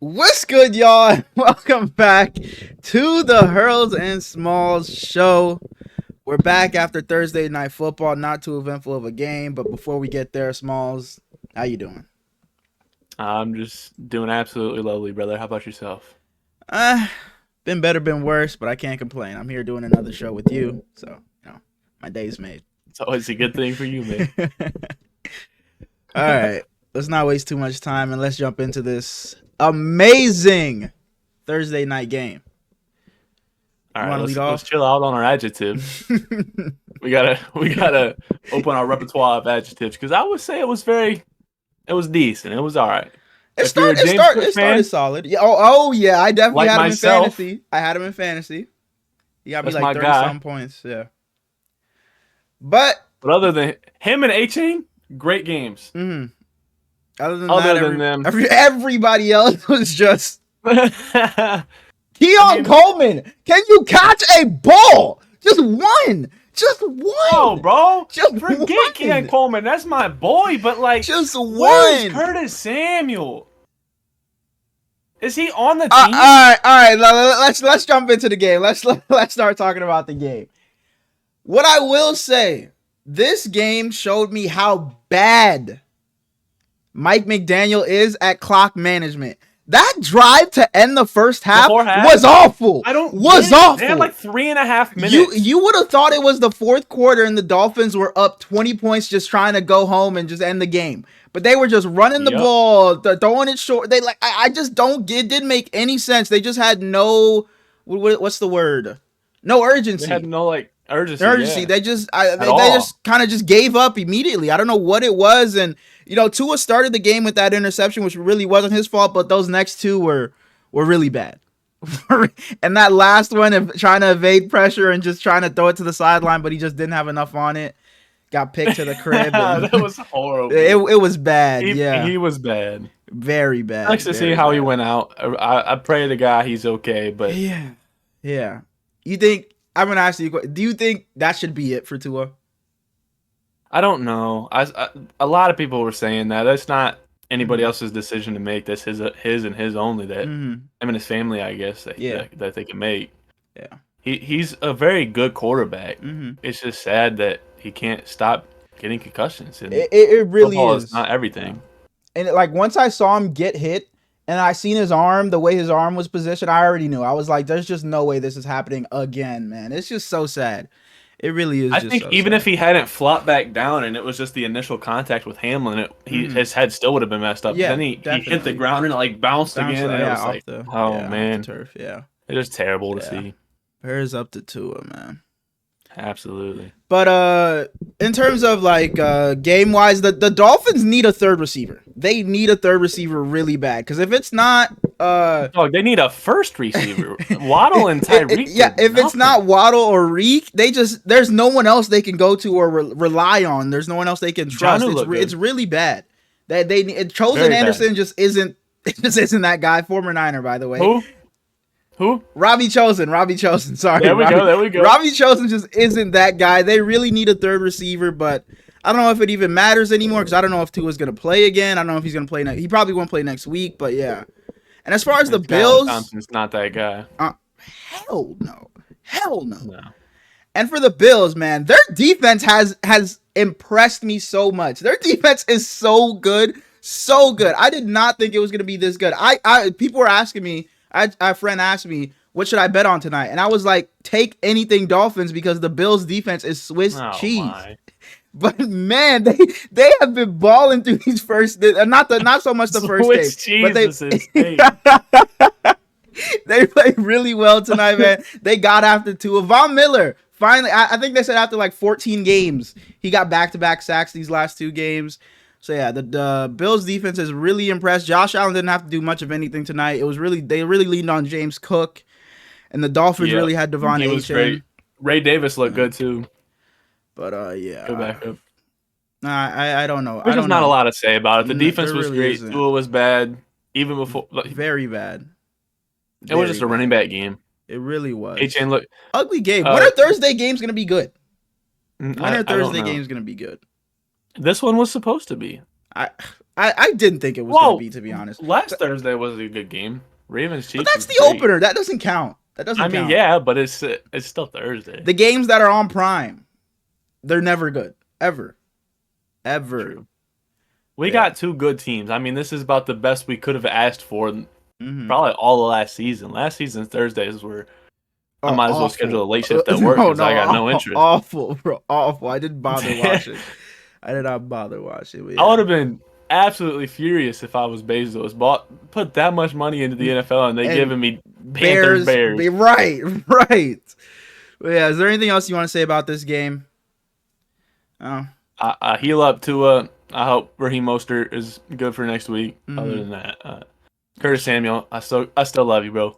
What's good, y'all? Welcome back to the Hurls and Smalls show. We're back after Thursday night football. Not too eventful of a game, but before we get there, Smalls, how you doing? I'm just doing absolutely lovely, brother. How about yourself? Uh, been better, been worse, but I can't complain. I'm here doing another show with you, so my day's made. It's always a good thing for you, man. All right, let's not waste too much time and let's jump into this amazing Thursday night game. All right, let's chill out on our adjectives. we gotta open our repertoire of adjectives because I would say it was decent. It was all right. It started solid. Yeah. Oh yeah. I definitely like had him myself, in fantasy. I had him in fantasy. He got me that's like my 30 guy. some points. Yeah. But other than him and A-Chain, great games. Other than them, everybody else was just Keon Coleman. Can you catch a ball? Just one. Oh, bro. Just forget one. Keon Coleman. That's my boy. But like, just one. Where's Curtis Samuel? Is he on the team? All right. Let's jump into the game. Let's start talking about the game. What I will say, this game showed me how bad Mike McDaniel is at clock management. That drive to end the first half was awful. Awful. They had like 3.5 minutes. You would have thought it was the fourth quarter and the Dolphins were up 20 points just trying to go home and just end the game. But they were just running the ball, throwing it short. I just don't get. It didn't make any sense. They just had no, what's the word? No urgency. They had no urgency. Yeah. They just kind of just gave up immediately. I don't know what it was, and Tua started the game with that interception, which really wasn't his fault, but those next two were really bad. And that last one, trying to evade pressure and just trying to throw it to the sideline, but he just didn't have enough on it. Got picked to the crib. That was horrible. It was bad. He was bad. Very bad. Nice to see how he went out. I pray to God he's okay, but yeah. You think? I'm gonna ask you. Do you think that should be it for Tua? I don't know. A lot of people were saying that that's not anybody else's decision to make. That's his and his only. That him and his family, I guess, that they can make. Yeah. He's a very good quarterback. It's just sad that he can't stop getting concussions. And it really is. It's not everything. And once I saw him get hit and I seen his arm, the way his arm was positioned, I already knew. I was like, there's just no way this is happening again, man. It's just so sad. It really is. I think even if he hadn't flopped back down and it was just the initial contact with Hamlin, his head still would have been messed up. Yeah, then he hit the ground and it bounced again. And it was like, man. Off the turf, yeah. It is terrible to see. Prayers up to Tua, man. Absolutely. But in terms of game wise, the Dolphins need a third receiver. They need a third receiver really bad, because if it's not they need a first receiver. Waddle and Tyreek. If it's not Waddle or Reek, there's no one else they can go to or rely on. There's no one else they can trust. It's really bad. Chosen Anderson just isn't that guy. Former Niner, by the way. Who? Robbie Chosen. Sorry. There we go. Robbie Chosen just isn't that guy. They really need a third receiver, but I don't know if it even matters anymore, because I don't know if Tua's going to play again. I don't know if he's going to play next. He probably won't play next week, but yeah. And as far as the Bills, Thompson's not that guy. Hell no. And for the Bills, man, their defense has impressed me so much. Their defense is so good. I did not think it was going to be this good. People were asking me. A friend asked me, what should I bet on tonight? And I was like, take anything Dolphins, because the Bills defense is Swiss cheese. My. But man, they have been balling through these first, not so much the first game, but they played really well tonight, man. They got after Tua. Von Miller finally, I think they said after 14 games, he got back-to-back sacks these last 2 games. So yeah, the Bills defense is really impressed. Josh Allen didn't have to do much of anything tonight. They really leaned on James Cook, and the Dolphins really had Devon Achane. Ray Davis looked good too. But yeah, go back up. I don't know. There's not a lot to say about it. The defense was great. Tua was bad, even before. Very bad. It was just a running back game. It really was. Achane looked ugly game. When are Thursday games gonna be good? When are Thursday games gonna be good? This one was supposed to be. I I didn't think it was going to be, to be honest. Last Thursday was a good game. Ravens Chiefs. But that's the opener. That doesn't count. I mean, yeah, but it's still Thursday. The games that are on Prime, they're never good. Ever. True. We got two good teams. I mean, this is about the best we could have asked for probably all of last season. Last season's Thursdays were I might as well schedule a late shift at work because I got no interest. Awful, bro. Awful. I didn't bother watching. I did not bother watching. Yeah. I would have bing absolutely furious if I was Bezos. Put that much money into the NFL and they giving me Bears. Right. But yeah, is there anything else you want to say about this game? Oh. I heal up to I hope Raheem Mostert is good for next week. Other than that, Curtis Samuel, I still love you, bro.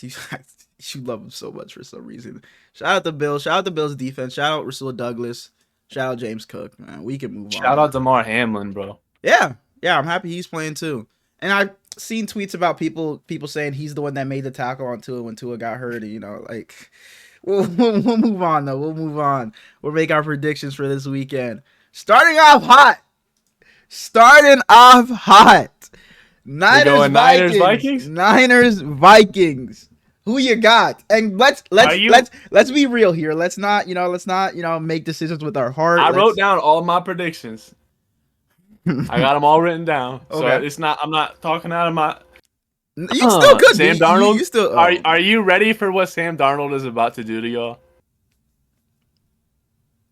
You love him so much for some reason. Shout out the Bills. Shout out the Bills defense. Shout out Rasul Douglas. Shout out James Cook. Man, we can move on. Shout out Damar Hamlin, bro. Yeah. I'm happy he's playing too. And I've seen tweets about people saying he's the one that made the tackle on Tua when Tua got hurt. And, like we'll move on though. We'll move on. We'll make our predictions for this weekend. Starting off hot. Niners Vikings. Who you got? And let's be real here. Let's not make decisions with our heart. I wrote down all my predictions. I got them all written down. Okay. So I'm not talking out of my. You still could. Sam Darnold. You still. Are you ready for what Sam Darnold is about to do to y'all?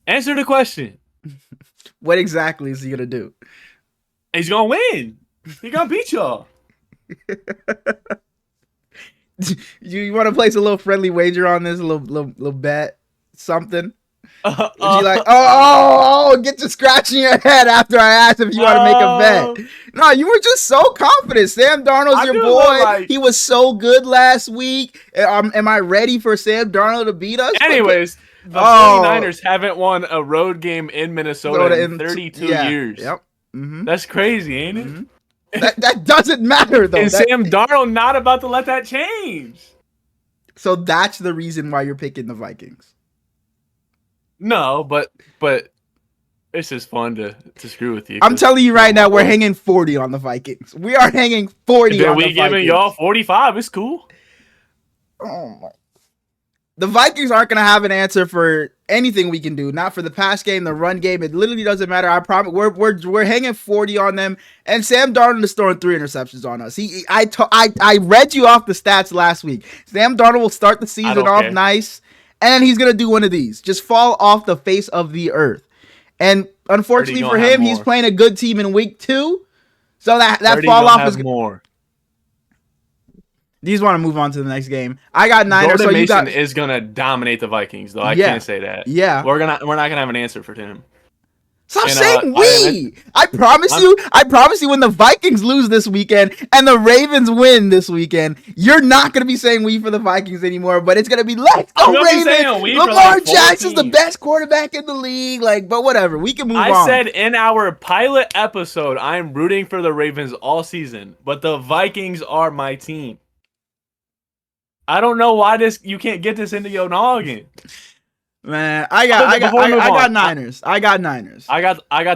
Answer the question. What exactly is he gonna do? He's gonna win. He's gonna beat y'all. You want to place a little friendly wager on this, a little bet, something? Would you like, get to scratching your head after I asked if you want to make a bet? No, you were just so confident. Sam Darnold's your boy. He was so good last week. Am I ready for Sam Darnold to beat us? Anyways, the 49ers haven't won a road game in Minnesota in 32 years. Yep. That's crazy, ain't it? That doesn't matter though. And Sam Darnold not about to let that change. So that's the reason why you're picking the Vikings. No, but it's just fun to screw with you. I'm telling you right now, we're hanging 40 on the Vikings. We are hanging 40 on the Vikings. We giving y'all 45. It's cool. Oh my. The Vikings aren't going to have an answer for anything we can do. Not for the pass game, the run game. It literally doesn't matter. I promise. We're hanging 40 on them. And Sam Darnold is throwing 3 interceptions on us. I read you off the stats last week. Sam Darnold will start the season off nice, and then he's going to do one of these. Just fall off the face of the earth. And unfortunately for him, he's playing a good team in week 2. So that fall off is more. You just want to move on to the next game. I got Niners. Jordan Mason is gonna dominate the Vikings, though. I can't say that. Yeah, we're not gonna have an answer for him. Stop saying we. I promise you, when the Vikings lose this weekend and the Ravens win this weekend, you're not gonna be saying we for the Vikings anymore. But it's gonna be let's go Ravens. Lamar Jackson's the best quarterback in the league. But whatever. We can move on. I said in our pilot episode, I'm rooting for the Ravens all season, but the Vikings are my team. I don't know why you can't get this into your noggin. Man, I got Niners. I got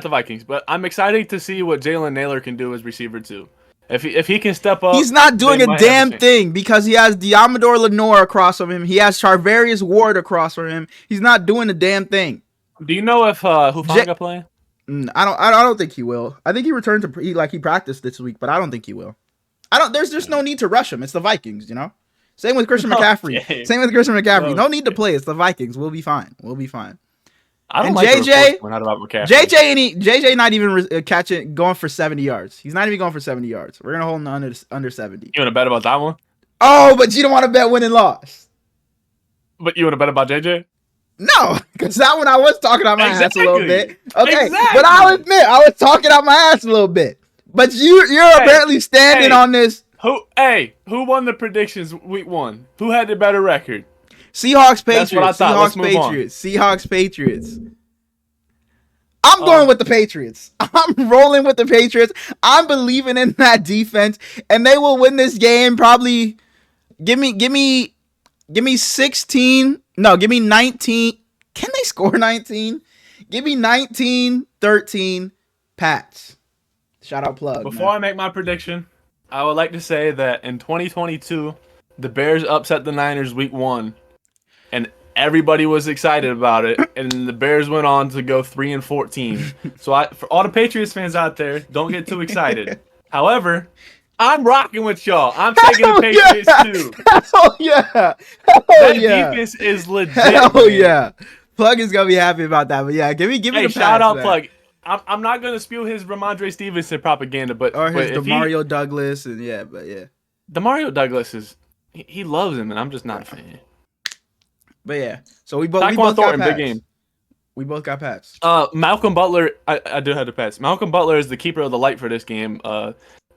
the Vikings, but I'm excited to see what Jalen Nailor can do as receiver too. If he can step up, he's not doing a damn thing because he has Diamador Lenore across from him. He has Charvarius Ward across from him. He's not doing a damn thing. Do you know if Hufanga playing? I don't think he will. I think he returned to he practiced this week, but I don't think he will. There's no need to rush him. It's the Vikings, Same with Christian McCaffrey. Okay. Same with Christian McCaffrey. No need to play. It's the Vikings. We'll be fine. I don't like JJ. We're not about McCaffrey. JJ not even going for 70 yards. He's not even going for 70 yards. We're gonna hold him under 70. You want to bet about that one? Oh, but you don't want to bet win and loss. But you want to bet about JJ? No, because that one I was talking out my ass a little bit. Okay, but I'll admit I was talking out my ass a little bit. But you're apparently standing on this. Who won the predictions week 1? Who had the better record? Seahawks, Patriots. That's what I thought. Seahawks, Patriots. I'm going with the Patriots. I'm rolling with the Patriots. I'm believing in that defense, and they will win this game. Probably give me 16. No, give me 19. Can they score 19? Give me 19-13. Pats. Shout out plug. Before I make my prediction, I would like to say that in 2022, the Bears upset the Niners week 1, and everybody was excited about it, and the Bears went on to go 3-14. So for all the Patriots fans out there, don't get too excited. However, I'm rocking with y'all. I'm taking the Patriots too. Hell yeah. That defense is legit. Hell yeah. Plug is gonna be happy about that. But yeah, give me the shout out Plug. I'm not gonna spew his Ramondre Stevenson propaganda, but or his Demario Douglas and Demario Douglas he loves him, and I'm just not a fan. But yeah, so we both got Pats. Big game. We both got Pats. Malcolm Butler, I do have the Pats. Malcolm Butler is the keeper of the light for this game.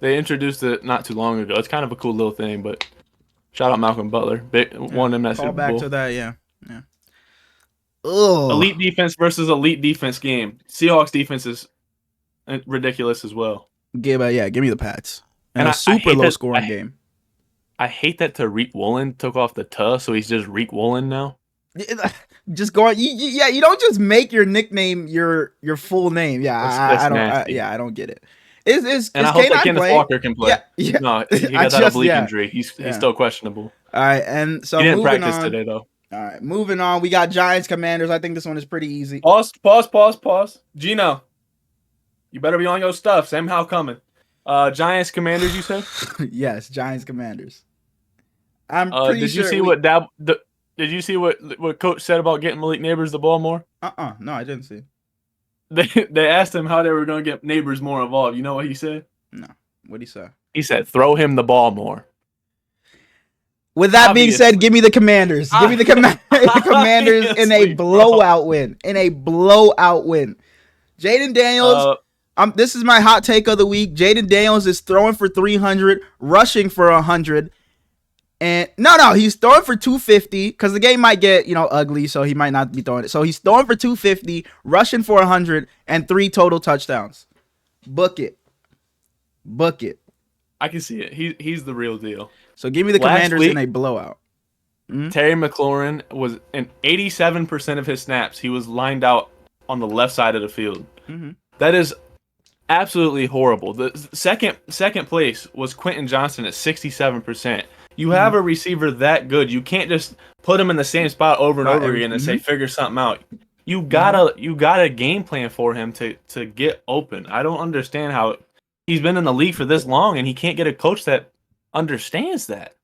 They introduced it not too long ago. It's kind of a cool little thing, but shout out Malcolm Butler. Won him that Super Bowl. Call back to that, yeah. Ugh. Elite defense versus elite defense game. Seahawks defense is ridiculous as well. Give me the Pats. And a super low scoring game. I hate that Tariq Woolen took off the "tuh," so he's just Reek Woolen now. Just going, you don't just make your nickname your full name. I don't get it. And I hope that Kenneth Walker can play. Yeah. No, he got that oblique injury. He's still questionable. All right, and so he didn't practice today though. All right, moving on. We got Giants Commanders. I think this one is pretty easy. Pause. Gino, you better be on your stuff. Sam Howell coming. Giants Commanders, you said? Yes, Giants Commanders. I'm pretty did sure. Did you see what Coach said about getting Malik Neighbors the ball more? No, I didn't see. They asked him how they were going to get Neighbors more involved. You know what he said? No. What'd he say? He said, "Throw him the ball more." With that being said, give me the Commanders. Give me the Commanders in a blowout win. Jaden Daniels. This is my hot take of the week. Jaden Daniels is throwing for 300, rushing for 100. And no, he's throwing for 250 because the game might get, ugly, so he might not be throwing it. So he's throwing for 250, rushing for 100, and 3 total touchdowns. Book it. I can see it. He's the real deal. So give me the Commanders in a blowout. Terry McLaurin was in 87% of his snaps. He was lined out on the left side of the field. Mm-hmm. That is absolutely horrible. The second place was Quentin Johnson at 67%. You have a receiver that good. You can't just put him in the same spot over and over again and say, figure something out. You gotta game plan for him to get open. I don't understand how he's been in the league for this long and he can't get a coach that understands that.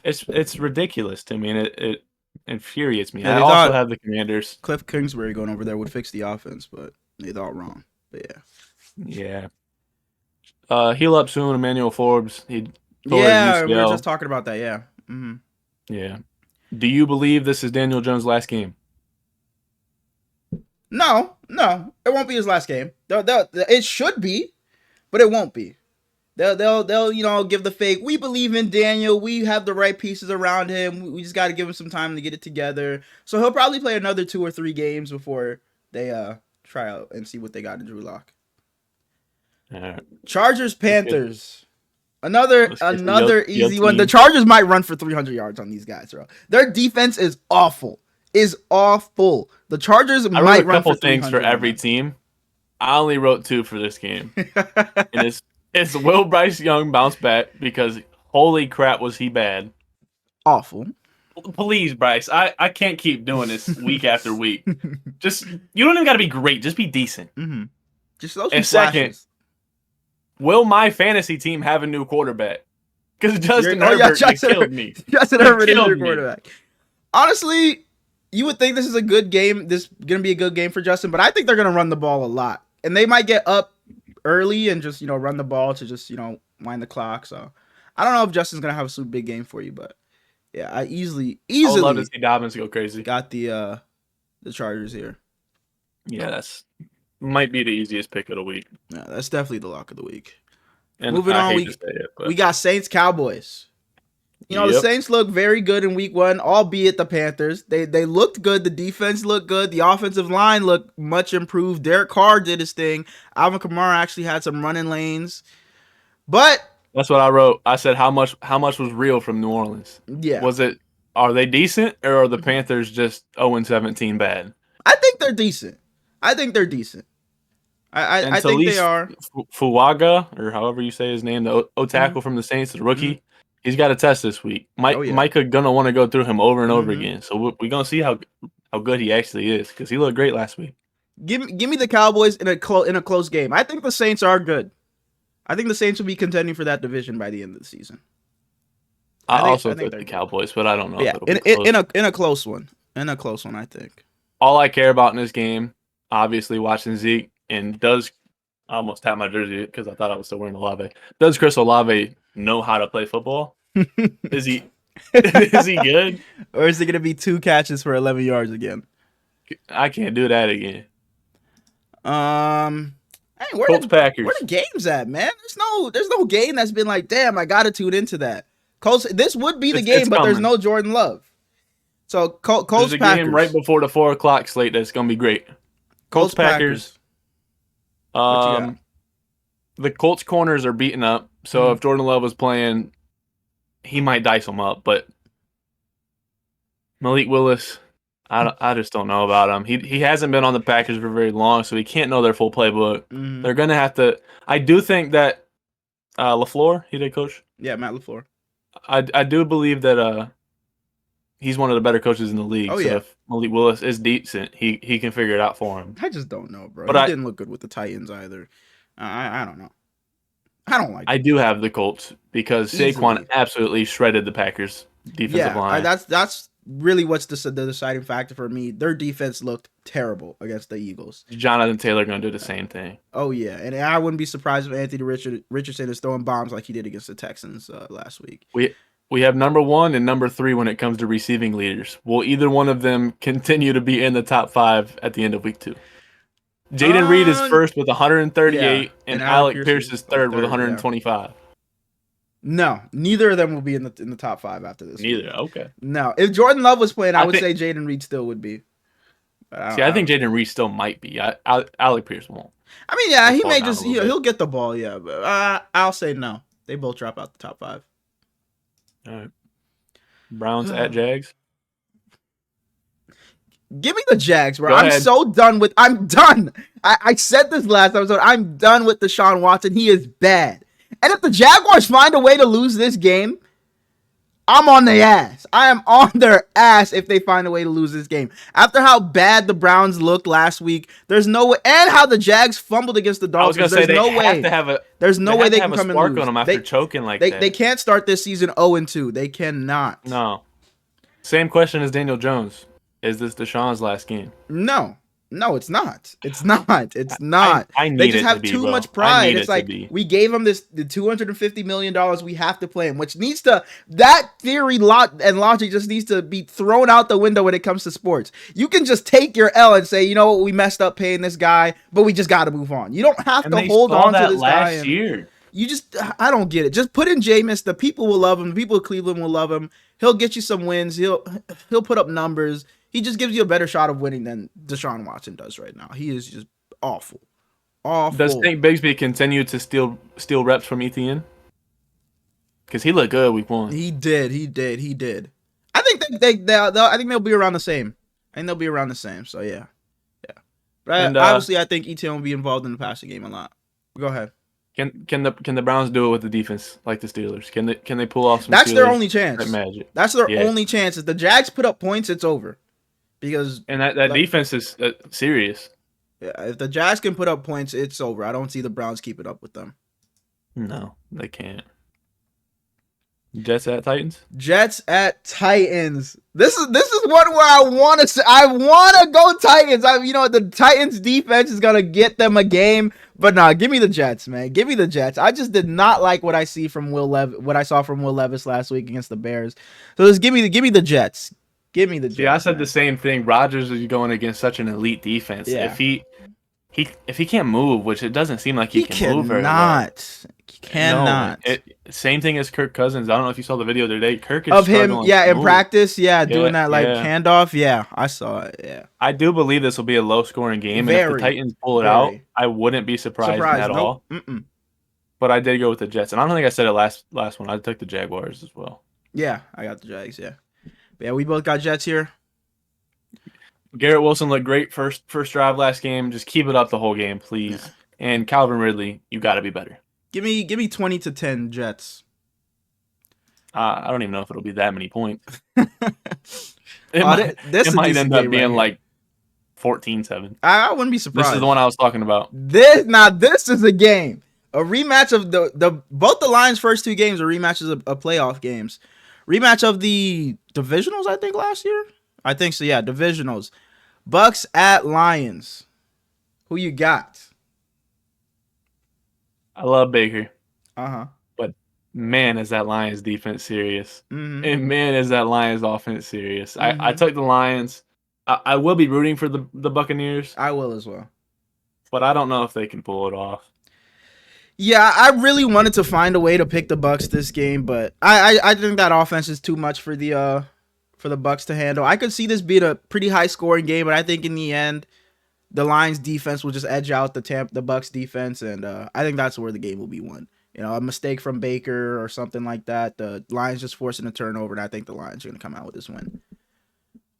It's ridiculous to me, and it infuriates me. I also have the Commanders. Cliff Kingsbury going over there would fix the offense, but they thought wrong. But yeah. Heal up soon, Emmanuel Forbes. We were just talking about that. Yeah. Mm-hmm. Yeah. Do you believe this is Daniel Jones' last game? No, it won't be his last game. It should be, but it won't be. They'll give the fake. We believe in Daniel. We have the right pieces around him. We just got to give him some time to get it together. So he'll probably play another 2 or 3 games before they try out and see what they got in Drew Lock. Chargers Panthers. Another easy one. The Chargers might run for 300 yards on these guys, bro. Their defense is awful. The Chargers might run for 300 things for every team. I only wrote 2 for this game. And it's will Bryce Young bounce back because holy crap was he bad. Awful. Please, Bryce. I can't keep doing this week after week. Just you don't even got to be great. Just be decent. Mm-hmm. Just those and second, will my fantasy team have a new quarterback? Because Justin Herbert killed me. Justin Herbert is your quarterback. Honestly, you would think this is a good game. This is going to be a good game for Justin, but I think they're going to run the ball a lot. And they might get up early and just, run the ball to just, wind the clock. So I don't know if Justin's going to have a super big game for you, but yeah, I easily I would love to see Dobbins go crazy. Got the Chargers here. Yeah, that's might be the easiest pick of the week. Yeah, that's definitely the lock of the week. And moving on, we got Saints Cowboys. The Saints look very good in week 1, albeit the Panthers. They looked good. The defense looked good. The offensive line looked much improved. Derek Carr did his thing. Alvin Kamara actually had some running lanes. But that's what I wrote. I said how much was real from New Orleans? Yeah. Are they decent or are the Panthers just 0-17 bad? I think they're decent. I think they are. Fuaga, or however you say his name, the O tackle from the Saints, the rookie, he's got a test this week. Micah gonna want to go through him over and over again. So we're gonna see how good he actually is, because he looked great last week. Give me the Cowboys in a close game. I think the Saints are good. I think the Saints will be contending for that division by the end of the season. I also think the Cowboys, but I don't know. Yeah, in a close one. In a close one, I think. All I care about in this game, obviously, watching Zeke, and I almost tapped my jersey because I thought I was still wearing Olave. Does Chris Olave know how to play football? Is he good? Or is it going to be 2 catches for 11 yards again? I can't do that again. Hey, Packers. Where the games at, man? There's no game that's been like, damn, I got to tune into that. Colts. This would be the game, but there's no Jordan Love. So Colts Packers. There's a game right before the 4:00 slate that's gonna be great. Colts Packers. The Colts corners are beaten up, so if Jordan Love was playing, he might dice them up. But Malik Willis, I just don't know about him. He hasn't been on the Packers for very long, so he can't know their full playbook. They're gonna have to. I do think that LaFleur, he did coach. Yeah, Matt LaFleur. I do believe that he's one of the better coaches in the league. Oh, so if Malik Willis is decent, he can figure it out for him. I just don't know, bro. But he didn't look good with the Titans either. I don't know. I don't like. I do have the Colts because Saquon absolutely shredded the Packers defensive line. That's really what's the deciding factor for me. Their defense looked terrible against the Eagles. Jonathan Taylor going to do the same thing. Oh, yeah. And I wouldn't be surprised if Anthony Richardson is throwing bombs like he did against the Texans last week. We have number 1 and number 3 when it comes to receiving leaders. Will either one of them continue to be in the top 5 at the end of week 2? Jaden Reed is first with 138, and Alec Pierce is third with 125. Yeah. No, neither of them will be in the top 5 after this. Neither, okay. No, if Jordan Love was playing, I would say Jaden Reed still would be. I think Jaden Reed still might be. Alec Pierce won't. I mean, yeah, he may just he'll get the ball, yeah, but I'll say no. They both drop out the top 5. All right. Browns at Jags. Give me the Jags, bro. I'm done. I said this last episode. I'm done with Deshaun Watson. He is bad. And if the Jaguars find a way to lose this game, I'm on their ass. I am on their ass if they find a way to lose this game. After how bad the Browns looked last week, there's no way, and how the Jags fumbled against the Dolphins. There's no way they can come and lose. On them after choking like that. They can't start this season 0-2. They cannot. No. Same question as Daniel Jones. Is this Deshaun's last game? No, it's not. It's not. It's not. They just have too much pride. It's like we gave him the $250 million. We have to play him, which needs to, that theory and logic just needs to be thrown out the window when it comes to sports. You can just take your L and say, you know what, we messed up paying this guy, but we just got to move on. You don't have to hold on to this guy. Last year. You just, I don't get it. Just put in Jameis. The people will love him. The people of Cleveland will love him. He'll get you some wins. He'll put up numbers. He just gives you a better shot of winning than Deshaun Watson does right now. He is just awful. Does Tank Bigsby continue to steal reps from ETN? Because he looked good week 1. He did. I think they'll be around the same. So yeah. But obviously, I think ETN will be involved in the passing game a lot. Go ahead. Can the Browns do it with the defense like the Steelers? Can they pull off some? That's their only chance. Magic. That's their only chance. If the Jags put up points, it's over. And that defense is serious. Yeah, if the Jags can put up points, it's over. I don't see the Browns keeping up with them. No, they can't. Jets at Titans. This is one where I want to go Titans. The Titans defense is gonna get them a game, but nah, give me the Jets, man. Give me the Jets. I just did not like what I saw from Will Levis last week against the Bears. So just give me the Jets. Give me the Jets. Yeah, I said the same thing. Rodgers is going against such an elite defense. Yeah. If he can't move, which it doesn't seem like he can move very well. He cannot. No, same thing as Kirk Cousins. I don't know if you saw the video the other day. Kirk is of him, in practice, doing that handoff. Yeah, I saw it. Yeah, I do believe this will be a low-scoring game, and if the Titans pull it out, I wouldn't be surprised at all. Mm-mm. But I did go with the Jets, and I don't think I said it last one. I took the Jaguars as well. Yeah, I got the Jags. Yeah, but yeah, we both got Jets here. Garrett Wilson looked great first drive last game. Just keep it up the whole game, please. and Calvin Ridley, you got to be better. Give me 20-10 Jets. I don't even know if it'll be that many points. This might end up being like 14-7. I wouldn't be surprised. This is the one I was talking about. This is a game. A rematch of both the Lions' first 2 games are rematches of playoff games. Rematch of the divisionals, I think, last year. I think so, yeah, divisionals. Bucks at Lions. Who you got? I love Baker. Uh-huh. But man, is that Lions defense serious. Mm-hmm. And man, is that Lions offense serious. Mm-hmm. I took the Lions. I will be rooting for the Buccaneers. I will as well. But I don't know if they can pull it off. Yeah, I really wanted to find a way to pick the Bucks this game, but I think that offense is too much for the Bucks to handle. I could see this being a pretty high scoring game, but I think in the end, the Lions defense will just edge out the Bucks defense, and I think that's where the game will be won. A mistake from Baker or something like that. The Lions just forcing a turnover, and I think the Lions are going to come out with this win.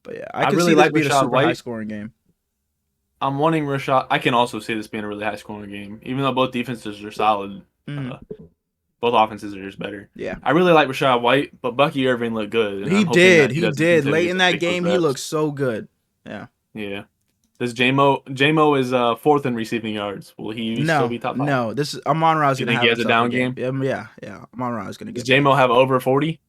But yeah, I can really see this being a super high scoring game. I'm wanting Rashad. I can also see this being a really high scoring game, even though both defenses are solid. Both offenses are just better. Yeah, I really like Rashad White, but Bucky Irving looked good. He did. Late in that game, he looked so good. Yeah. Yeah. This J-Mo is 4th in receiving yards. Will he still be top 5? No, this is Amon-Ra is going to have he has a down game. Yeah. Amon-Ra is going to get. Does J-Mo have over 40?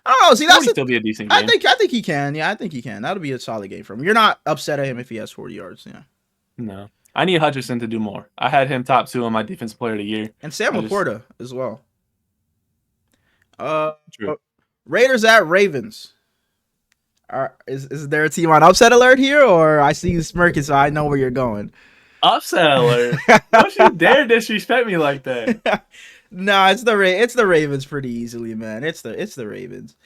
I don't know. See, that's still be a decent game. I think he can. Yeah, I think he can. That'll be a solid game for him. You're not upset at him if he has 40 yards. Yeah. No, I need Hutchinson to do more. I had him top 2 on my defensive player of the year, and Sam Laporta as well. True. Raiders at Ravens. Is there a team on upset alert here, or I see you smirking, so I know where you're going? Upset alert? Don't you dare disrespect me like that. No, it's the Ravens pretty easily, man. It's the Ravens.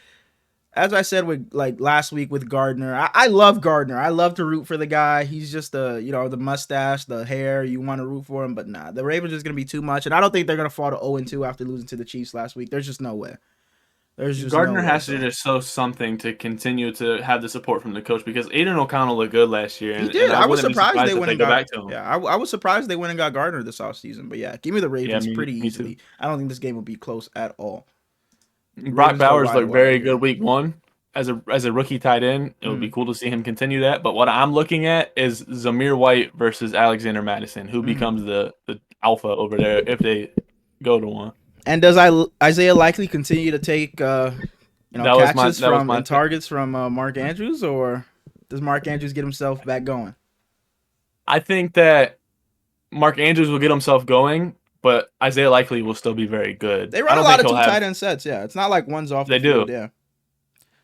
As I said with last week with Gardner, I love Gardner. I love to root for the guy. He's just the mustache, the hair. You want to root for him, but nah, the Ravens is gonna be too much, and I don't think they're gonna fall to 0-2 after losing to the Chiefs last week. There's just no way. Gardner has to just show something to continue to have the support from the coach, because Aiden O'Connell looked good last year. He did. I was surprised they went and got back to him. Yeah, I was surprised they went and got Gardner this offseason. But yeah, give me the Ravens pretty easily. I don't think this game will be close at all. Brock Bowers looked very good week 1 as a rookie tight end. It would be cool to see him continue that. But what I'm looking at is Zamir White versus Alexander Madison, who becomes the alpha over there if they go to one. And does Isaiah Likely continue to take catches and targets from Mark Andrews, or does Mark Andrews get himself back going? I think that Mark Andrews will get himself going, but Isaiah Likely will still be very good. They run a lot of 2 tight end sets. Yeah, it's not like one's off the field. Yeah.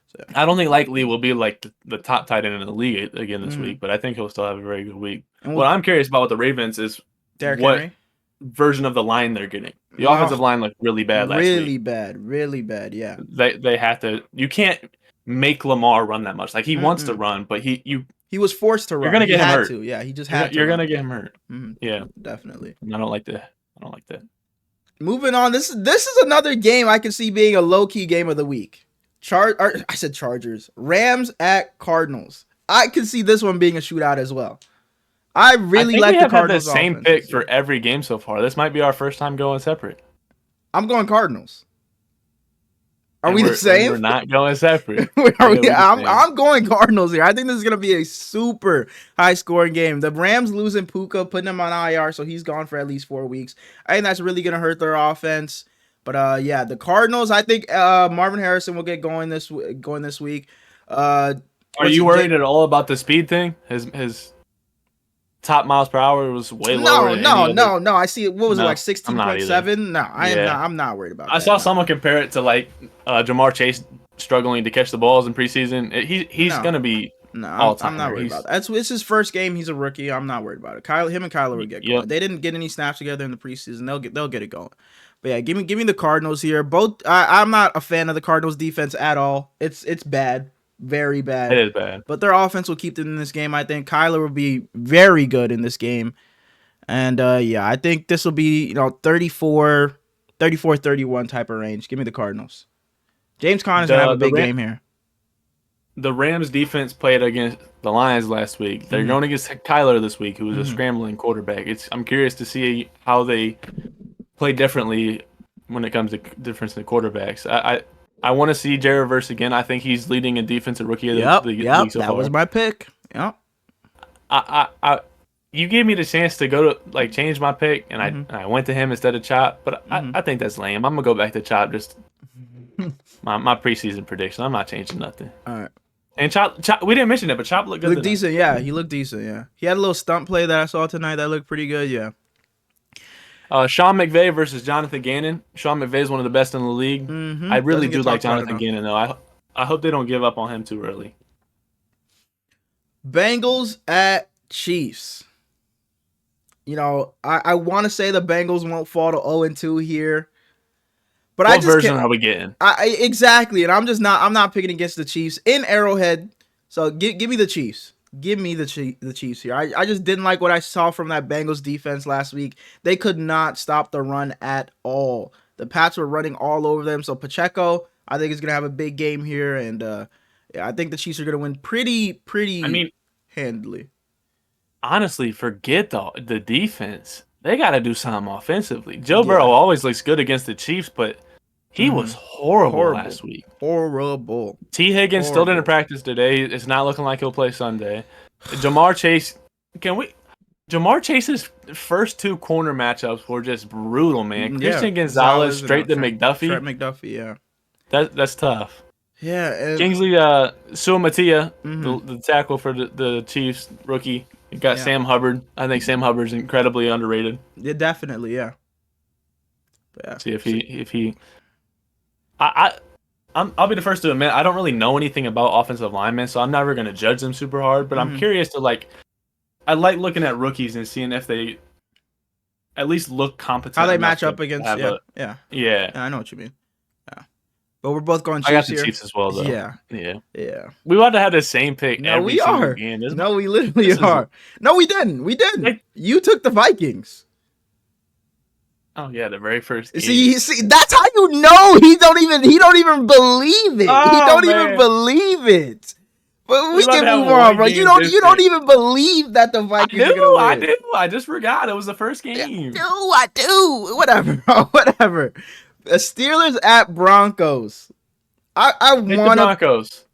So. I don't think Likely will be like the top tight end in the league again this week, but I think he'll still have a very good week. What I'm curious about with the Ravens is Derrick Henry version of the line they're getting. The offensive line looked really bad last week. Really bad, yeah. They have to. You can't make Lamar run that much. Like, he wants to run, but he was forced to run. You're gonna get him hurt. Yeah, he just had to. You're gonna get him hurt. Yeah, definitely. I don't like that. Moving on. This is another game I can see being a low key game of the week. I said Chargers. Rams at Cardinals. I can see this one being a shootout as well. I really like the Cardinals. Had the same pick for every game so far. This might be our first time going separate. I'm going Cardinals. Are we the same? We're not going separate. I'm going Cardinals here. I think this is going to be a super high-scoring game. The Rams losing Puka, putting him on IR, so he's gone for at least 4 weeks. I think that's really going to hurt their offense. But yeah, the Cardinals. I think Marvin Harrison will get going this week. Are you worried at all about the speed thing? His top miles per hour was way lower. No. I see it. What was it, like 16.7? No, I'm not worried about that. I saw someone compare it to like Jamar Chase struggling to catch the balls in preseason. He's gonna be all time. I'm not worried about that. It's his first game. He's a rookie. I'm not worried about it. Him and Kyler will get going. They didn't get any snaps together in the preseason. They'll get it going. But yeah, give me the Cardinals here. Both. I'm not a fan of the Cardinals defense at all. It's bad. Very bad. It is bad. But their offense will keep them in this game. I think Kyler will be very good in this game. And yeah, I think this will be 34-31 type of range. Give me the Cardinals. James Conner's going to have a big game here. the Rams defense played against the Lions last week. They're going against Kyler this week, who is a scrambling quarterback. I'm curious to see how they play differently when it comes to difference in quarterbacks. I want to see Jared Verse again. I think he's leading in defensive rookie of the league so far. That was my pick. Yep. You gave me the chance to go to change my pick, and I went to him instead of Chop. But I think that's lame. I'm gonna go back to Chop. Just my preseason prediction. I'm not changing nothing. All right. And Chop, we didn't mention it, but Chop looked good. Looked decent, yeah. He looked decent, yeah. He had a little stunt play that I saw tonight that looked pretty good, yeah. Sean McVay versus Jonathan Gannon. Sean McVay is one of the best in the league. I really do like Jonathan Gannon, though. I hope they don't give up on him too early. Bengals at Chiefs. You know, I want to say the Bengals won't fall to 0-2 here. But what version are we getting? Exactly, and I'm not picking against the Chiefs in Arrowhead. So give me the Chiefs. Give me the Chiefs here. I just didn't like what I saw from that Bengals defense last week. They could not stop the run at all. The Pats were running all over them. So Pacheco, I think, is gonna have a big game here, and yeah, I think the Chiefs are gonna win pretty handily. Honestly, forget the defense. They got to do something offensively. Joe Burrow always looks good against the Chiefs, but he was horrible last week. Horrible. T. Higgins still didn't practice today. It's not looking like he'll play Sunday. Jamar Chase, Jamar Chase's first two corner matchups were just brutal, man. Christian Gonzalez straight to McDuffie. Straight McDuffie, yeah. That's tough. Yeah. And Kingsley Suamatia, the tackle for the Chiefs rookie. You got Sam Hubbard. I think Sam Hubbard's incredibly underrated. Yeah, definitely, yeah. But yeah. See if he. I'll be the first to admit I don't really know anything about offensive linemen, so I'm never gonna judge them super hard. But I'm curious to I like looking at rookies and seeing if they at least look competent. How they match up against. Yeah. I know what you mean. Yeah. But we're both going Chiefs. I got the here. Chiefs as well, though. Yeah. We want to have the same pick. No, we are. Game. No, we literally are. No, we didn't. You took the Vikings. Oh yeah, the very first game. See, that's how you know he don't even believe it. Oh, he don't even believe it. But we can move on, bro. You don't even believe that the Vikings are gonna win. I do. I just forgot it was the first game. I do. Whatever, bro. Whatever. The Steelers at Broncos. I want the Broncos.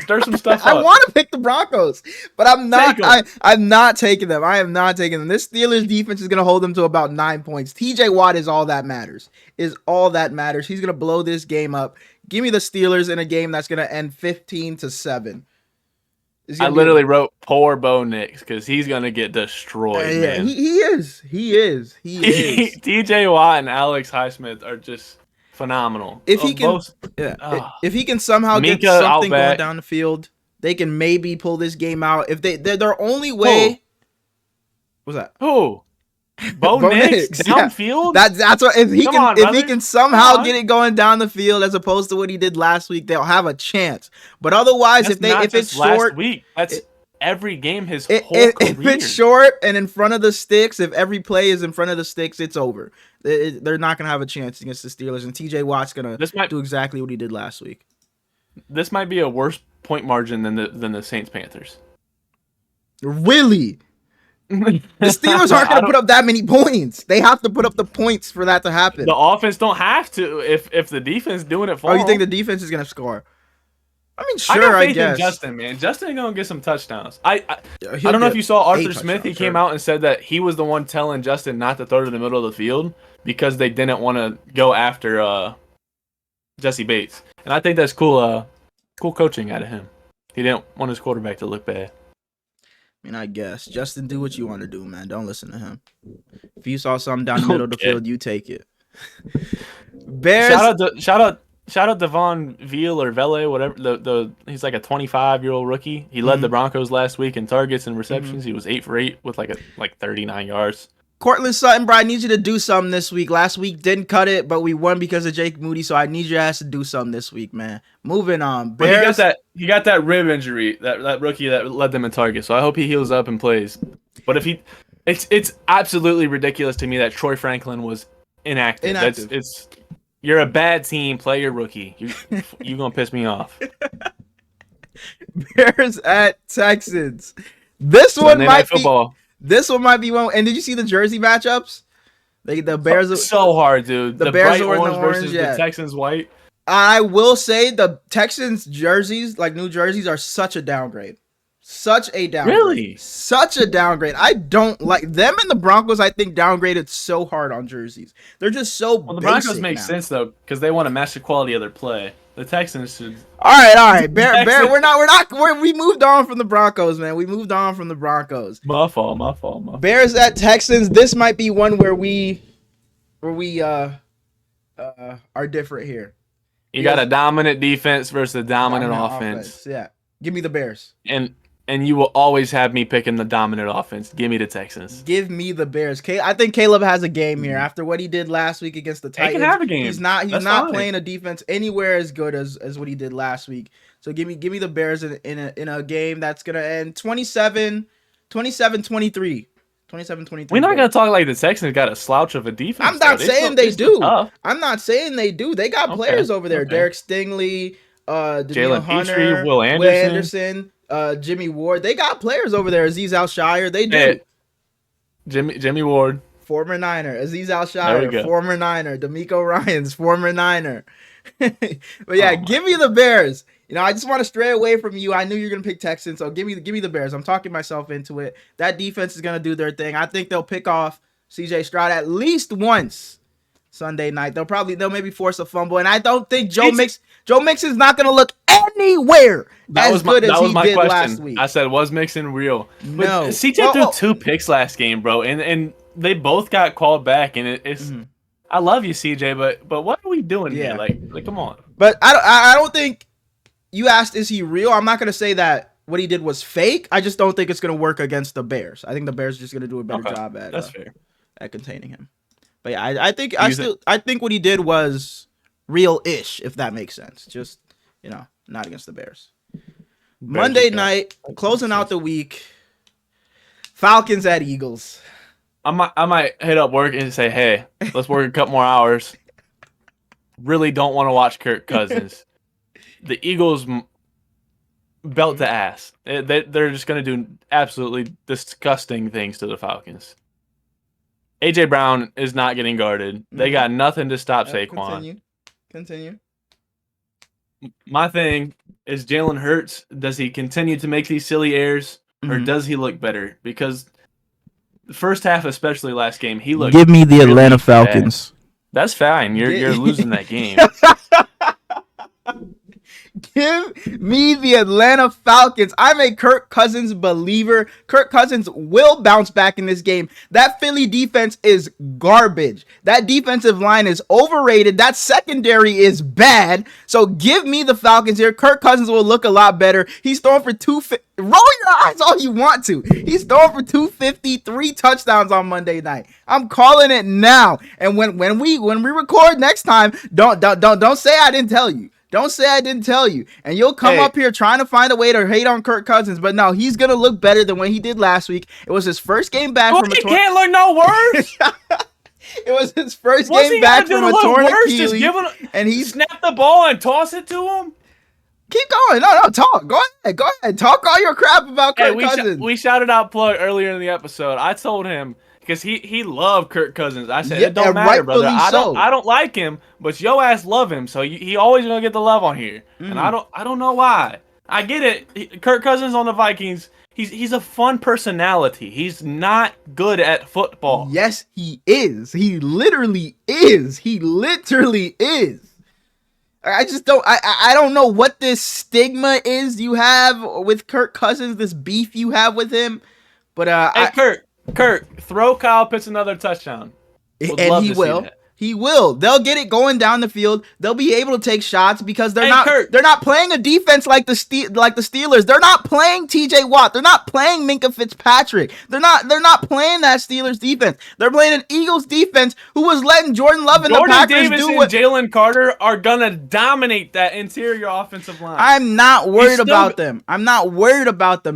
Stir some stuff up. I want to pick the Broncos, but I'm not. I'm not taking them. I am not taking them. This Steelers defense is going to hold them to about 9 points. TJ Watt is all that matters. He's going to blow this game up. Give me the Steelers in a game that's going to end 15-7. I literally wrote poor Bo Nix because he's going to get destroyed, man. He is. TJ Watt and Alex Highsmith are just phenomenal. If he can somehow get something going down the field, they can maybe pull this game out. If their only way. What's that? Who? Bo Nix downfield? Yeah. That's what if he can somehow get it going down the field as opposed to what he did last week, they'll have a chance. But otherwise, if it's short, last week, that's every game his whole career. If it's short and in front of the sticks, if every play is in front of the sticks, it's over. They're not gonna have a chance against the Steelers, and TJ Watt's gonna do exactly what he did last week. This might be a worse point margin than the Saints Panthers. Really? The Steelers aren't going to put up that many points. They have to put up the points for that to happen. The offense don't have to if the defense doing it for them. You think the defense is going to score? I mean, sure, I got faith guess. in Justin, man. Justin going to get some touchdowns. I don't know if you saw Arthur Smith. He came out and said that he was the one telling Justin not to throw to the middle of the field because they didn't want to go after Jesse Bates. And I think that's cool coaching out of him. He didn't want his quarterback to look bad. I mean, I guess. Justin, do what you want to do, man. Don't listen to him. If you saw something down the middle of the field, you take it. Bears. Shout out Devon Veal or Vele, whatever. He's like a 25-year-old rookie. He led the Broncos last week in targets and receptions. He was 8 for 8 with like 39 yards. Cortland Sutton, bro, I need you to do something this week. Last week didn't cut it, but we won because of Jake Moody, so I need your ass to do something this week, man. Moving on. Bears. He got that rib injury, that rookie that led them in targets, so I hope he heals up and plays. But if it's absolutely ridiculous to me that Troy Franklin was inactive. You're a bad team. Play your rookie. You gonna piss me off. Bears at Texans. This one Sunday might Night Football. be. This one might be one. And did you see the jersey matchups? The Bears so hard, dude. The Bears bright are in orange the orange versus the Texans white. I will say the Texans jerseys, like new jerseys, are such a downgrade. Such a downgrade. Really? Such a downgrade. I don't like them, and the Broncos, I think, downgraded so hard on jerseys. They're just so Well, the Broncos make sense, though, because they want to match the quality of their play. The Texans should... All right. Bear, we moved on from the Broncos, man. We moved on from the Broncos. My fault. Bears at Texans. This might be one where we are different here. You got a dominant defense versus a dominant offense. Yeah. Give me the Bears. And you will always have me picking the dominant offense. Give me the Texans. Give me the Bears. I think Caleb has a game here after what he did last week against the Titans. He can have a game. He's not playing a defense anywhere as good as what he did last week. So give me the Bears in a game that's gonna end 27-23. 27-23. We're not gonna talk like the Texans got a slouch of a defense. I'm not saying they do. I'm not saying they do. They got players over there. Okay. Derek Stingley, Jalen Hunter, Will Anderson, Jimmy Ward. They got players over there. Azeez Al-Shire. They do. Hey, Jimmy Ward, former Niner. Azeez Al-Shire, former Niner. DeMeco Ryans, former Niner. But yeah, give me the Bears. You know, I just want to stray away from you. I knew you're gonna pick Texans, so give me the Bears. I'm talking myself into it. That defense is gonna do their thing. I think they'll pick off CJ Stroud at least once Sunday night. They'll maybe force a fumble, and I don't think Joe Mixon's not gonna look anywhere as good as he did last week. I said, was Mixon real? No. But CJ threw 2 picks last game, bro, and they both got called back, and it's. Mm-hmm. I love you, CJ, but what are we doing here? Like, come on. But I don't think. You asked, is he real? I'm not going to say that what he did was fake. I just don't think it's going to work against the Bears. I think the Bears are just going to do a better job at containing him. But yeah, I think what he did was real-ish, if that makes sense. Just, not against the Bears. Monday night, closing out the week, Falcons at Eagles. I might hit up work and say, hey, let's work a couple more hours. Really don't want to watch Kirk Cousins. The Eagles belt to ass. They're just going to do absolutely disgusting things to the Falcons. A.J. Brown is not getting guarded. They got nothing to stop Saquon. Continue. My thing is Jalen Hurts. Does he continue to make these silly errors, or does he look better? Because the first half, especially last game, he looked. Give me the Atlanta Falcons. That's fine. You're losing that game. Give me the Atlanta Falcons. I'm a Kirk Cousins believer. Kirk Cousins will bounce back in this game. That Philly defense is garbage. That defensive line is overrated. That secondary is bad. So give me the Falcons here. Kirk Cousins will look a lot better. He's throwing for 250. Roll your eyes all you want to. He's throwing for 250, 3 touchdowns on Monday night. I'm calling it now. And when we record next time, don't say I didn't tell you. Don't say I didn't tell you. And you'll come up here trying to find a way to hate on Kirk Cousins. But no, he's going to look better than what he did last week. It was his first game back from a torn... He can't learn no words. It was his first game back from a torn Achilles. And he snapped the ball and toss it to him? Keep going. No, talk. Go ahead. Talk all your crap about Kirk Cousins. We shouted out Plug earlier in the episode. I told him... Because he loved Kirk Cousins. I said, it don't matter, brother. I don't like him, but your ass love him. So he always going to get the love on here. And I don't know why. I get it. Kirk Cousins on the Vikings, he's a fun personality. He's not good at football. Yes, he is. He literally is. I just don't I don't know what this stigma is you have with Kirk Cousins, this beef you have with him. But Kirk, throw Kyle Pitts another touchdown. And he will. He will. They'll get it going down the field. They'll be able to take shots because they're not playing a defense like the Steelers. They're not playing TJ Watt. They're not playing Minkah Fitzpatrick. They're not playing that Steelers defense. They're playing an Eagles defense who was letting Jordan Love and the Packers do what Jalen Carter are gonna dominate that interior offensive line. I'm not worried about them.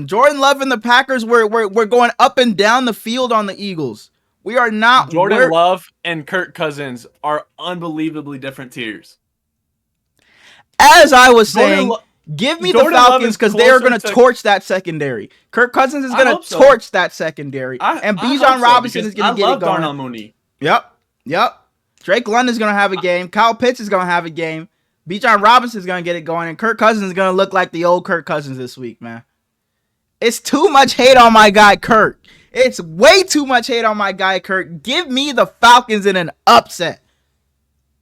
Jordan Love and the Packers were going up and down the field on the Eagles. We are not. Jordan Love and Kirk Cousins are unbelievably different tiers. As I was saying, Give me the Falcons because they are going to torch that secondary. Kirk Cousins is going to torch that secondary. And Bijan Robinson is going to get it going. Darnell Mooney. Yep. Drake London is going to have a game. Kyle Pitts is going to have a game. Bijan Robinson is going to get it going. And Kirk Cousins is going to look like the old Kirk Cousins this week, man. It's too much hate on my guy, Kirk. It's way too much hate on my guy, Kirk. Give me the Falcons in an upset.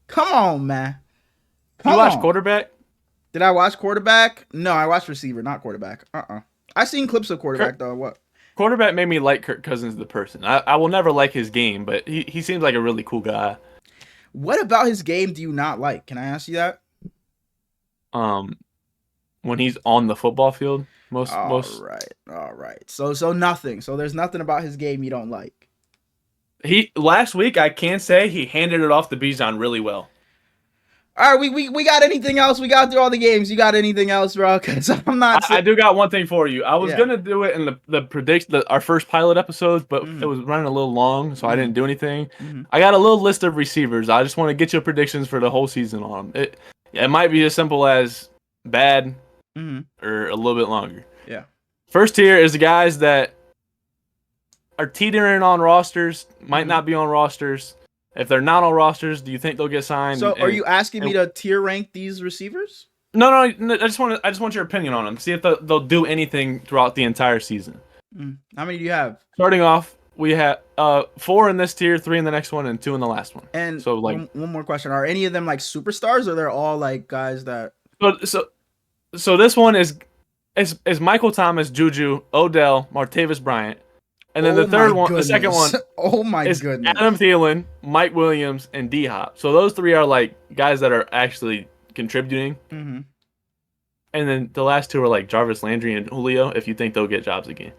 Come on, man. You watch quarterback? Did I watch quarterback? No, I watched receiver, not quarterback. I seen clips of quarterback, though. What? Quarterback made me like Kirk Cousins the person. I will never like his game, but he seems like a really cool guy. What about his game do you not like? Can I ask you that? When he's on the football field, most. All right. So nothing. So there's nothing about his game you don't like. Last week I can say he handed it off to Bijan really well. All right, we got anything else? We got through all the games. You got anything else, bro? Because I'm not. I do got one thing for you. I was gonna do it in the prediction, our first pilot episodes, but it was running a little long, so I didn't do anything. I got a little list of receivers. I just want to get your predictions for the whole season on them. It might be as simple as bad or a little bit longer. Yeah. First tier is the guys that are teetering on rosters, might not be on rosters. If they're not on rosters, do you think they'll get signed? So, are you asking me to tier rank these receivers? No. I just want your opinion on them. See if they'll do anything throughout the entire season. How many do you have? Starting off, we have 4 in this tier, 3 in the next one, and 2 in the last one. And so, like, one more question: are any of them like superstars, or they're all like guys that? So this one is Michael Thomas, Juju, Odell, Martavis Bryant. And then the second one is goodness. Adam Thielen, Mike Williams, and D-Hop. So those 3 are like guys that are actually contributing. And then the last 2 are like Jarvis Landry and Julio, if you think they'll get jobs again.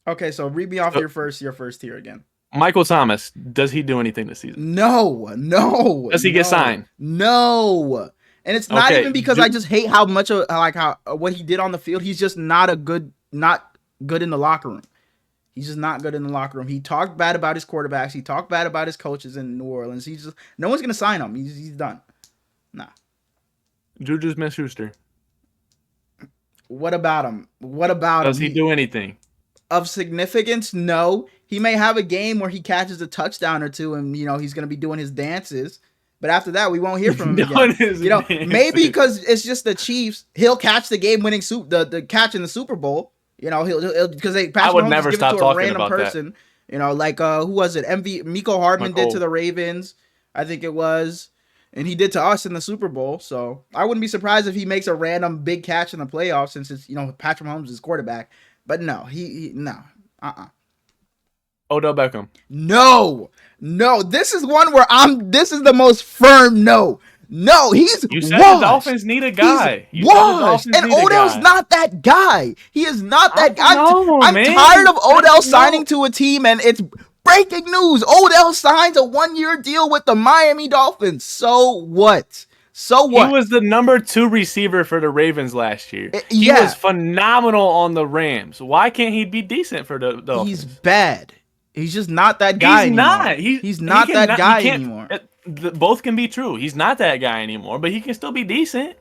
Okay, so read me off your first tier again. Michael Thomas, does he do anything this season? No. Does he get signed? No. And it's not even because I just hate how much of what he did on the field. He's just not good in the locker room. He's just not good in the locker room. He talked bad about his quarterbacks. He talked bad about his coaches in New Orleans. No one's gonna sign him. He's done. Nah. Juju Smith-Schuster. What about him? Does he do anything of significance? No. He may have a game where he catches a touchdown or two, and he's gonna be doing his dances. But after that, we won't hear from him again. Maybe because it's just the Chiefs. He'll catch the game-winning the catch in the Super Bowl. He'll because I would never stop talking about person. That. Who was it? Miko Hardman did to the Ravens, I think it was, and he did to us in the Super Bowl. So I wouldn't be surprised if he makes a random big catch in the playoffs, since it's Patrick Mahomes is quarterback. But no, no. Odell Beckham. No. This is one where this is the most firm no. No, he's You said washed. The Dolphins need a guy. And Odell's not that guy. He is not that guy. I'm tired of Odell signing to a team, and it's breaking news. Odell signs a 1-year deal with the Miami Dolphins. So what? He was the number 2 receiver for the Ravens last year. He was phenomenal on the Rams. Why can't he be decent for the Dolphins? He's bad. He's just not that guy anymore. He's not that guy anymore. Both can be true. He's not that guy anymore, but he can still be decent.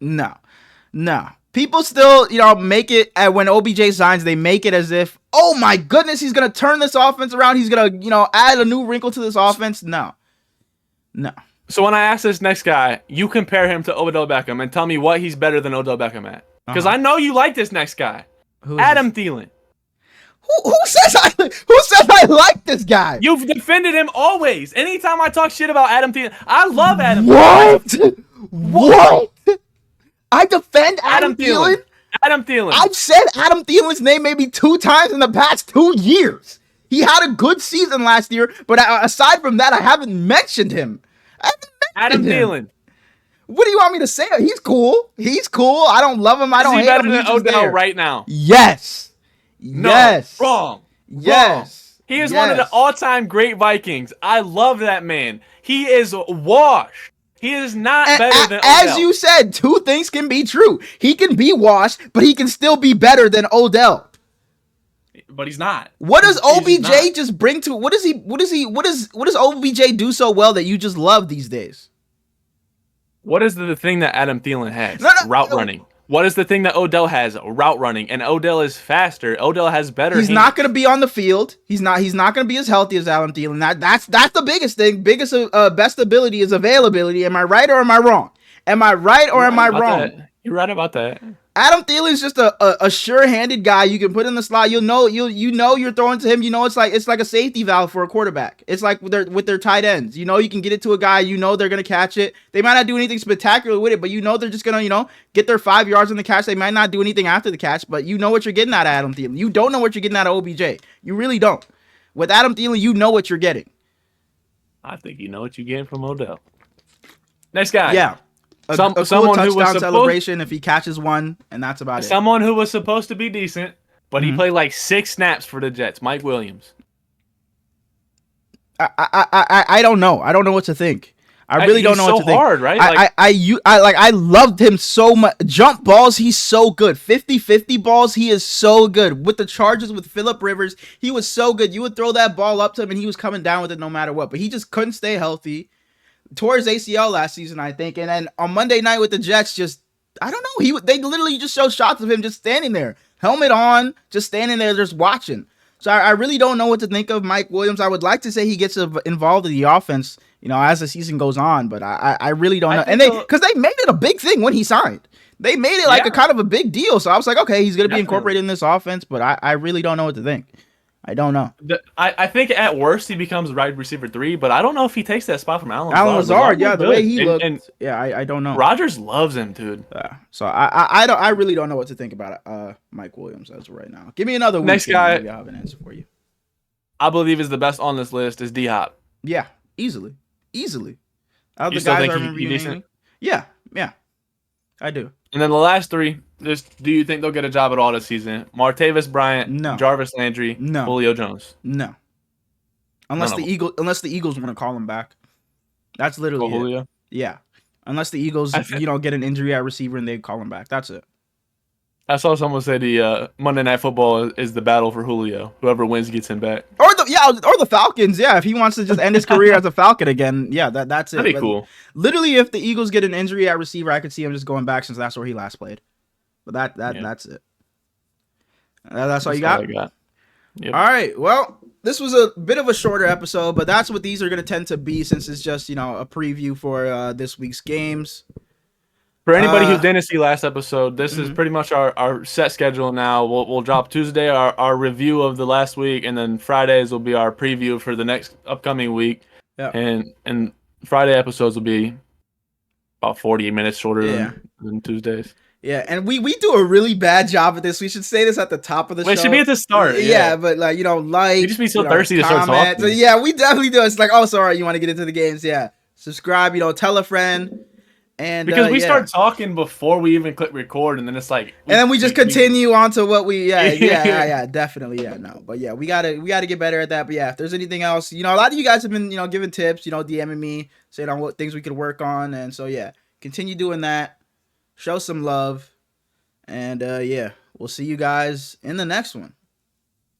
No. People still, make it when OBJ signs, they make it as if, oh my goodness, he's going to turn this offense around. He's going to, add a new wrinkle to this offense. No. So when I ask this next guy, you compare him to Odell Beckham and tell me what he's better than Odell Beckham at. Because I know you like this next guy. Adam Thielen. Who says I like this guy? You've defended him always. Anytime I talk shit about Adam Thielen, I love Adam Thielen. What? I defend Adam Thielen? Adam Thielen. I've said Adam Thielen's name maybe 2 times in the past 2 years. He had a good season last year, but aside from that, I haven't mentioned him. Adam Thielen. What do you want me to say? He's cool. I don't love him. I don't hate him. Is he better than Odell right now? Yes. No, yes. Wrong. Yes. He is one of the all-time great Vikings. I love that man. He is washed. He is not better than Odell. As you said, 2 things can be true. He can be washed, but he can still be better than Odell. But he's not. What does OBJ just bring to? What does OBJ do so well that you just love these days? What is the thing that Adam Thielen has? Route running. What is the thing that Odell has? Route running. And Odell is faster. Odell has better He's not going to be on the field. He's not going to be as healthy as Adam Thielen. That's the biggest thing. Best ability is availability. Am I right or am I wrong? Am I right or am I wrong? You're right about that. Adam Thielen's just a sure-handed guy. You can put in the slot. You know you're throwing to him. You know it's like a safety valve for a quarterback. It's like with their tight ends. You know you can get it to a guy. You know they're gonna catch it. They might not do anything spectacular with it, but you know they're just gonna get their 5 yards on the catch. They might not do anything after the catch, but you know what you're getting out of Adam Thielen. You don't know what you're getting out of OBJ. You really don't. With Adam Thielen, you know what you're getting. I think you know what you're getting from Odell. Next guy. Yeah. A cool touchdown celebration if he catches one, and that's about it. Someone who was supposed to be decent, but he played like 6 snaps for the Jets. Mike Williams. I don't know. I don't know what to think. I really don't know what to think. He's so hard, right? I loved him so much. Jump balls, he's so good. 50-50 balls, he is so good. With the Chargers with Phillip Rivers, he was so good. You would throw that ball up to him, and he was coming down with it no matter what. But he just couldn't stay healthy. Tore his ACL last season, I think, and then on Monday night with the Jets, I don't know. They literally just showed shots of him just standing there, helmet on, just standing there, just watching. So I really don't know what to think of Mike Williams. I would like to say he gets involved in the offense, as the season goes on, but I really don't know. And because they made it a big thing when he signed, they made it like a kind of a big deal. So I was like, okay, he's gonna be incorporated in this offense, but I really don't know what to think. I don't know. I think at worst he becomes wide receiver 3, but I don't know if he takes that spot from Allen Lazard. Yeah, the way he looked. I don't know. Rodgers loves him, dude. So I really don't know what to think about Mike Williams as of right now. Give me another week. Next guy. Maybe I'll have an answer for you. I believe is the best on this list is D-Hop. Yeah, easily. You still think he's decent? Yeah, I do. And then the last 3, do you think they'll get a job at all this season? Martavis Bryant, no. Jarvis Landry, no. Julio Jones. No. Unless the Eagles want to call him back. That's literally Julio? It. Yeah. Unless the Eagles, get an injury at receiver and they call him back. That's it. I saw someone say the Monday Night Football is the battle for Julio. Whoever wins gets him back. Or the Falcons. Yeah, if he wants to just end his career as a Falcon again, yeah, that's it. That'd be cool. Literally, if the Eagles get an injury at receiver, I could see him just going back since that's where he last played. But that's it. That's all you got? Yep. All right. Well, this was a bit of a shorter episode, but that's what these are going to tend to be since it's just, a preview for this week's games. For anybody who didn't see last episode, this is pretty much our set schedule now. We'll drop Tuesday our review of the last week, and then Fridays will be our preview for the next upcoming week. Yeah. And Friday episodes will be about 40 minutes shorter than Tuesdays. Yeah, and we do a really bad job at this. We should say this at the top of the show. It should be at the start. Yeah, but you just be so thirsty to start talking. So yeah, we definitely do. It's like, oh, sorry, you want to get into the games? Yeah, subscribe. Tell a friend. And because we start talking before we even click record, and then it's like, and then we just continue on to what we definitely but yeah, we gotta get better at that. But yeah, if there's anything else, a lot of you guys have been giving tips, DMing me saying on what things we could work on, and so yeah, continue doing that, show some love, and we'll see you guys in the next one.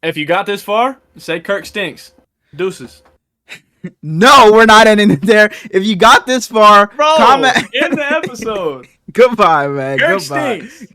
If you got this far, say Kirk stinks. Deuces. No, we're not ending it there. If you got this far, comment in the episode. Goodbye, man. Kirk Goodbye. Stinks.